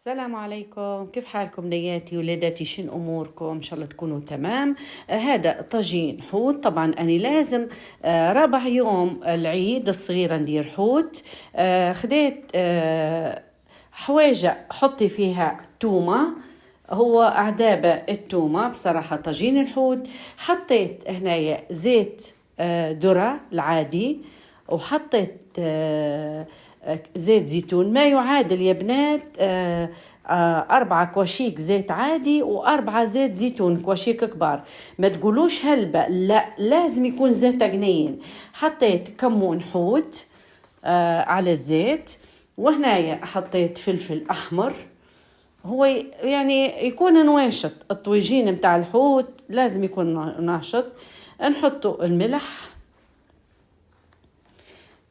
السلام عليكم، كيف حالكم بنياتي ولاداتي؟ شن أموركم؟ إن شاء الله تكونوا تمام. هذا طاجين حوت. طبعا أنا لازم رابع يوم العيد الصغيرة ندير حوت. خديت حواجة حطي فيها تومة، هو أعدابة التومة بصراحة طاجين الحوت. حطيت هنايا زيت ذرة العادي، وحطيت زيت زيتون ما يعادل يا بنات 4 كواشيك زيت عادي و4 زيت زيتون كواشيك كبار. ما تقولوش هلبة، لا لازم يكون زيت جنين. حطيت كمون حوت على الزيت، وهنايا حطيت فلفل أحمر، هو يعني يكون نواشط. الطويجين متاع الحوت لازم يكون ناشط. نحطوا الملح.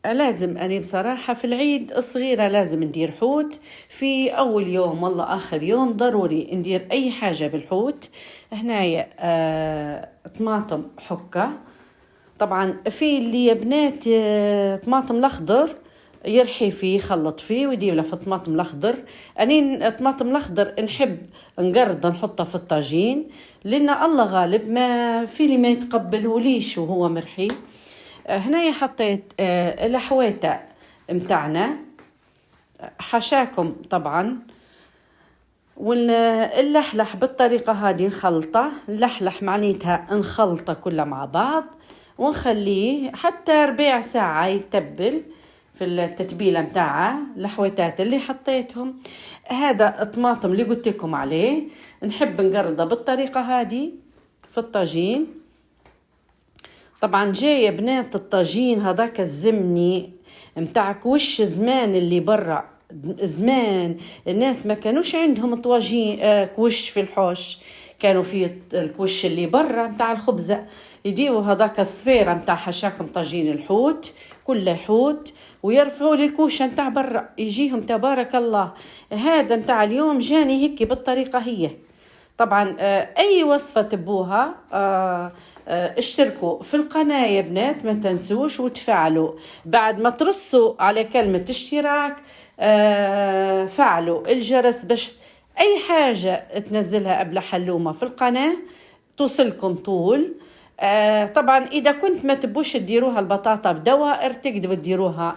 لازم أنا بصراحة في العيد الصغيرة لازم ندير حوت في أول يوم والله آخر يوم، ضروري ندير أي حاجة بالحوت. هنايا طماطم حكة. طبعا في اللي يا بنات طماطم الأخضر يرحي فيه، يخلط فيه ويدير له في الطماطم الأخضر. أنا الطماطم الأخضر نحب نقرض نحطها في الطاجين، لأن الله غالب ما في اللي ما يتقبله ليش وهو مرحي. هنا حطيت الحويتة متاعنا حشاكم طبعا، واللحلح بالطريقة هذه نخلطه. اللحلح معنيتها نخلطه كله مع بعض ونخليه حتى ربع ساعة يتبل في التتبيلة متاعه. الحويتات اللي حطيتهم، هذا الطماطم اللي قلت لكم عليه نحب نقرضه بالطريقة هذه في الطاجين. طبعا جاي بنات الطاجين هذاك الزمني متاعك وش زمان اللي برا، زمان الناس ما كانوش عندهم طواجين كوش في الحوش، كانوا في الكوش اللي برا متاع الخبزة. يديروا هذاك الصفيرة متاع حشاكم طاجين الحوت كله حوت، ويرفعوا للكوشة متاع برا يجيهم تبارك الله. هذا متاع اليوم جاني هيك بالطريقة هي. طبعا أي وصفة تبوها اشتركوا في القناة يا بنات، ما تنسوش وتفعلوا بعد ما ترصوا على كلمة اشتراك. فعلوا الجرس باش أي حاجة تنزلها قبل حلومة في القناة توصلكم طول. طبعا إذا كنت ما تبوش تديروها البطاطا بدوائر، تقدروا تديروها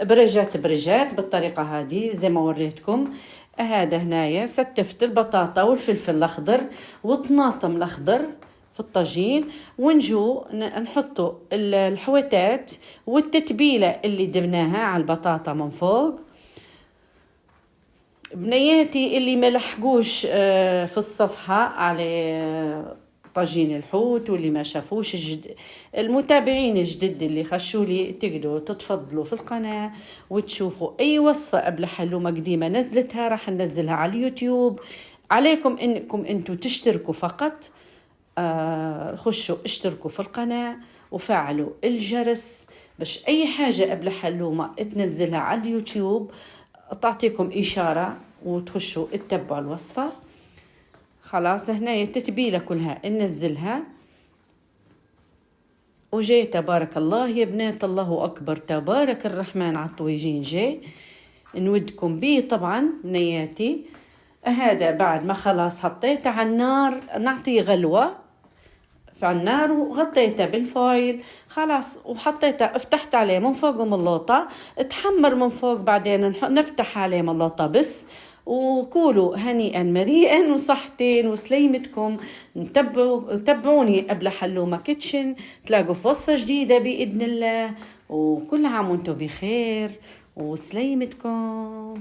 برجات بالطريقة هذه زي ما وريتكم. هذا هنايا ستفت البطاطا والفلفل الأخضر والطماطم الأخضر في الطاجين، ونجو نحطوا الحوتات والتتبيلة اللي دبناها على البطاطا من فوق. بنياتي اللي ما لحقوش في الصفحة على طاجين الحوت واللي ما شافوش المتابعين الجدد اللي خشوا لي، تقدروا تتفضلوا في القناة وتشوفوا أي وصفة قبل حلومة قديمة نزلتها راح ننزلها على اليوتيوب. عليكم إنكم أنتوا تشتركوا فقط. خشوا اشتركوا في القناة وفعلوا الجرس باش أي حاجة قبل حلومة تنزلها على اليوتيوب تعطيكم إشارة وتخشوا تتبعوا الوصفة. خلاص هنا التتبيلة كلها ننزلها، وجاي تبارك الله يا بنات، الله أكبر تبارك الرحمن على الطويجين جاي نودكم بيه طبعا بنياتي. هذا بعد ما خلاص حطيته على النار نعطيه غلوة في النار وغطيته بالفويل خلاص، وحطيته فتحت عليه من فوق ملوطة تحمر من فوق، بعدين نفتح عليه ملوطة بس. وقولوا هنيئا مريئا وصحتين وسليمتكم. تابعوني قبل حلومة كيتشن، تلاقوا في وصفة جديدة بإذن الله، وكل عام وانتم بخير وسليمتكم.